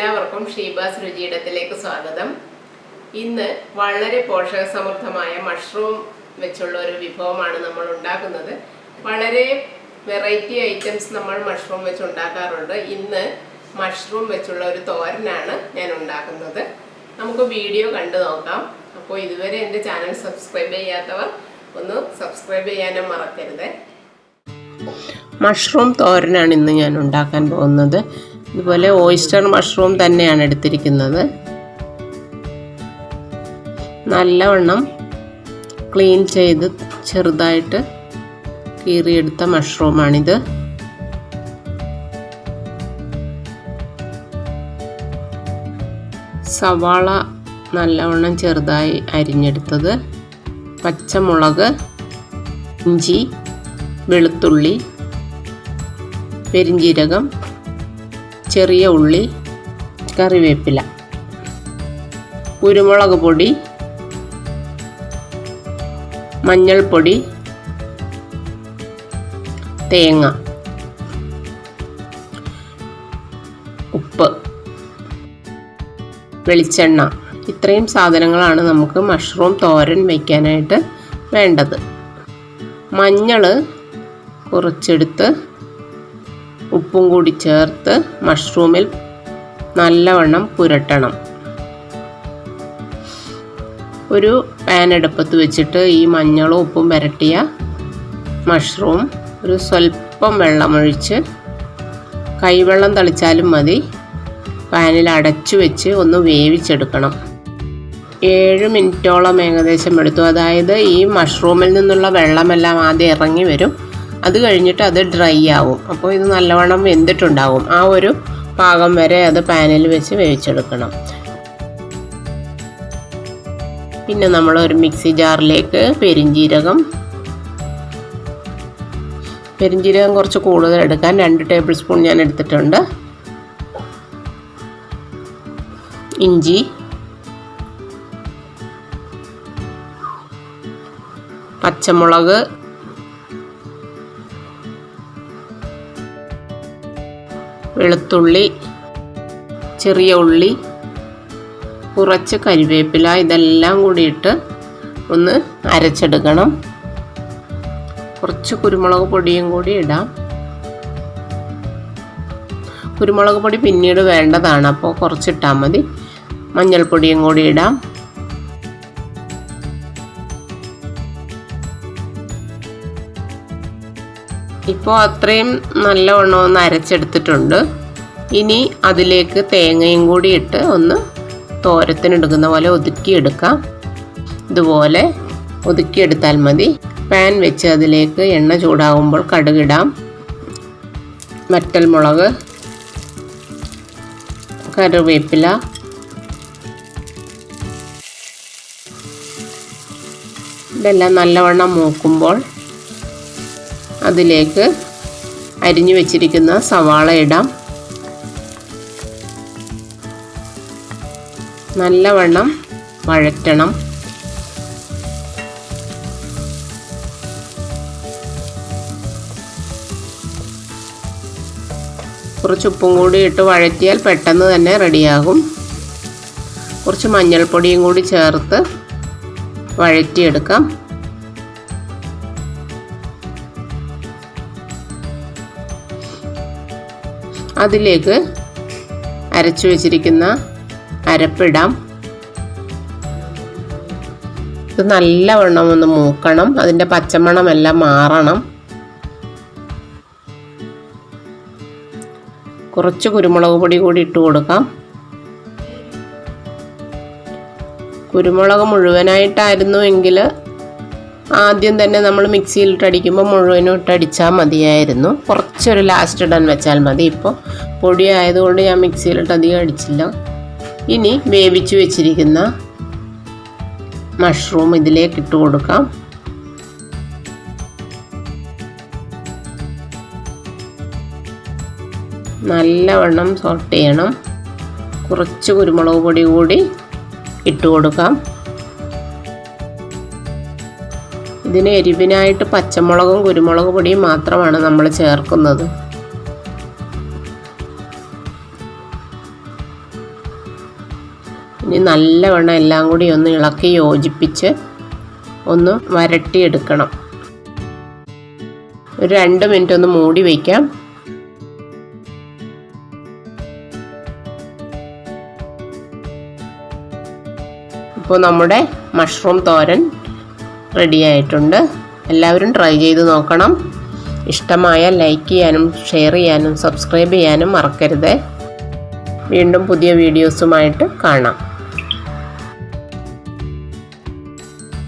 എല്ലാവർക്കും ഷീബാസ് രുചിയിടത്തിലേക്ക് സ്വാഗതം. ഇന്ന് വളരെ പോഷകസമൃദ്ധമായ മഷ്റൂം വെച്ചുള്ള ഒരു വിഭവമാണ് നമ്മൾ ഉണ്ടാക്കുന്നത്. വളരെ വെറൈറ്റി ഐറ്റംസ് നമ്മൾ മഷ്റൂം വെച്ച് ഉണ്ടാക്കാറുണ്ട്. ഇന്ന് മഷ്റൂം വെച്ചുള്ള ഒരു തോരനാണ് ഞാൻ ഉണ്ടാക്കുന്നത്. നമുക്ക് വീഡിയോ കണ്ടു നോക്കാം. അപ്പോൾ ഇതുവരെ എൻ്റെ ചാനൽ സബ്സ്ക്രൈബ് ചെയ്യാത്തവർ ഒന്ന് സബ്സ്ക്രൈബ് ചെയ്യാനും മറക്കരുത്. മഷ്റൂം തോരനാണ് ഇന്ന് ഞാൻ ഉണ്ടാക്കാൻ പോകുന്നത്. ഇതുപോലെ ഓയിസ്റ്റർ മഷ്റൂം തന്നെയാണ് എടുത്തിരിക്കുന്നത്. നല്ലവണ്ണം ക്ലീൻ ചെയ്ത് ചെറുതായിട്ട് കീറിയെടുത്ത മഷ്റൂമാണിത്. സവാള നല്ലവണ്ണം ചെറുതായി അരിഞ്ഞെടുത്തത്, പച്ചമുളക്, ഇഞ്ചി, വെളുത്തുള്ളി, പെരുംജീരകം, ചെറിയ ഉള്ളി, കറിവേപ്പില, കുരുമുളക് പൊടി, മഞ്ഞൾപ്പൊടി, തേങ്ങ, ഉപ്പ്, വെളിച്ചെണ്ണ. ഇത്രയും സാധനങ്ങളാണ് നമുക്ക് മഷ്റൂം തോരൻ വയ്ക്കാനായിട്ട് വേണ്ടത്. മഞ്ഞൾ കുറച്ചെടുത്ത് ഉപ്പും കൂടി ചേർത്ത് മഷ്റൂമിൽ നല്ലവണ്ണം പുരട്ടണം. ഒരു പാൻ അടുപ്പത്ത് വെച്ചിട്ട് ഈ മഞ്ഞളും ഉപ്പും പുരട്ടിയ മഷ്റൂം ഒരു സ്വല്പം വെള്ളമൊഴിച്ച്, കൈവെള്ളം തളിച്ചാലും മതി, പാനിൽ അടച്ചു വെച്ച് ഒന്ന് വേവിച്ചെടുക്കണം. 7 മിനിറ്റോളം ഏകദേശം എടുത്തു. അതായത് ഈ മഷ്റൂമിൽ നിന്നുള്ള വെള്ളമെല്ലാം ആദ്യം ഇറങ്ങി വരും. അത് കഴിഞ്ഞിട്ട് അത് ഡ്രൈ ആവും. അപ്പോൾ ഇത് നല്ലവണ്ണം വെന്തിട്ടുണ്ടാവും. ആ ഒരു പാകം വരെ അത് പാനിൽ വെച്ച് വേവിച്ചെടുക്കണം. പിന്നെ നമ്മൾ ഒരു മിക്സി ജാറിലേക്ക് പെരുംജീരകം കുറച്ച് കൂടുതൽ എടുക്കാൻ 2 ടേബിൾ സ്പൂൺ ഞാൻ എടുത്തിട്ടുണ്ട്. ഇഞ്ചി, പച്ചമുളക്, വെളുത്തുള്ളി, ചെറിയ ഉള്ളി, കുറച്ച് കരിവേപ്പില, ഇതെല്ലാം കൂടിയിട്ട് ഒന്ന് അരച്ചെടുക്കണം. കുറച്ച് കുരുമുളക് പൊടിയും കൂടി ഇടാം. കുരുമുളക് പൊടി പിന്നീട് വേണ്ടതാണ്, അപ്പോൾ കുറച്ചിട്ടാൽ മതി. മഞ്ഞൾപ്പൊടിയും കൂടി ഇടാം. ഇപ്പോൾ അത്രയും നല്ലവണ്ണം ഒന്ന് അരച്ചെടുത്തിട്ടുണ്ട്. ഇനി അതിലേക്ക് തേങ്ങയും കൂടി ഇട്ട് ഒന്ന് തോരത്തിനെടുക്കുന്ന പോലെ ഒതുക്കിയെടുക്കാം. ഇതുപോലെ ഒതുക്കിയെടുത്താൽ മതി. പാൻ വെച്ച് അതിലേക്ക് എണ്ണ ചൂടാകുമ്പോൾ കടുകിടാം. വറ്റൽമുളക്, കറിവേപ്പില, ഇതെല്ലാം നല്ലവണ്ണം മൂക്കുമ്പോൾ അതിലേക്ക് അരിഞ്ഞു വെച്ചിരിക്കുന്ന സവാള ഇടാം. നല്ലവണ്ണം വഴറ്റണം. കുറച്ച് ഉപ്പും കൂടി ഇട്ട് വഴറ്റിയാൽ പെട്ടെന്ന് തന്നെ റെഡിയാകും. കുറച്ച് മഞ്ഞൾപ്പൊടിയും കൂടി ചേർത്ത് വഴറ്റിയെടുക്കാം. അതിലേക്ക് അരച്ചു വെച്ചിരിക്കുന്ന അരപ്പിടാം. ഇത് നല്ലവണ്ണം ഒന്ന് മൂക്കണം. അതിൻ്റെ പച്ചമണമെല്ലാം മാറണം. കുറച്ച് കുരുമുളക് പൊടി കൂടി ഇട്ട് കൊടുക്കാം. കുരുമുളക് മുഴുവനായിട്ടായിരുന്നു എങ്കിൽ ആദ്യം തന്നെ നമ്മൾ മിക്സിയിലിട്ടടിക്കുമ്പോൾ മുഴുവനും ഇട്ടടിച്ചാൽ മതിയായിരുന്നു. കുറച്ചൊരു ലാസ്റ്റ് ഇടാൻ വെച്ചാൽ മതി. ഇപ്പോൾ പൊടി ആയതുകൊണ്ട് ഞാൻ മിക്സിയിലിട്ട് അധികം അടിച്ചില്ല. ഇനി വേവിച്ച് വെച്ചിരിക്കുന്ന മഷ്റൂം ഇതിലേക്ക് ഇട്ട് കൊടുക്കാം. നല്ലവണ്ണം സോട്ട് ചെയ്യണം. കുറച്ച് കുരുമുളക് പൊടി കൂടി ഇട്ട് കൊടുക്കാം. ഇതിന് എരിവിനായിട്ട് പച്ചമുളകും കുരുമുളക് പൊടിയും മാത്രമാണ് നമ്മൾ ചേർക്കുന്നത്. ഇനി നല്ലവണ്ണം എല്ലാം കൂടി ഒന്ന് ഇളക്കി യോജിപ്പിച്ച് ഒന്ന് വരട്ടിയെടുക്കണം. ഒരു 2 മിനിറ്റ് ഒന്ന് മൂടി വയ്ക്കാം. ഇപ്പോൾ നമ്മുടെ മഷ്റൂം തോരൻ റെഡി ആയിട്ടുണ്ട്. എല്ലാവരും ട്രൈ ചെയ്ത് നോക്കണം. ഇഷ്ടമായാൽ ലൈക്ക് ചെയ്യാനും ഷെയർ ചെയ്യാനും സബ്സ്ക്രൈബ് ചെയ്യാനും മറക്കരുത്. വീണ്ടും പുതിയ വീഡിയോസുമായിട്ട് കാണാം.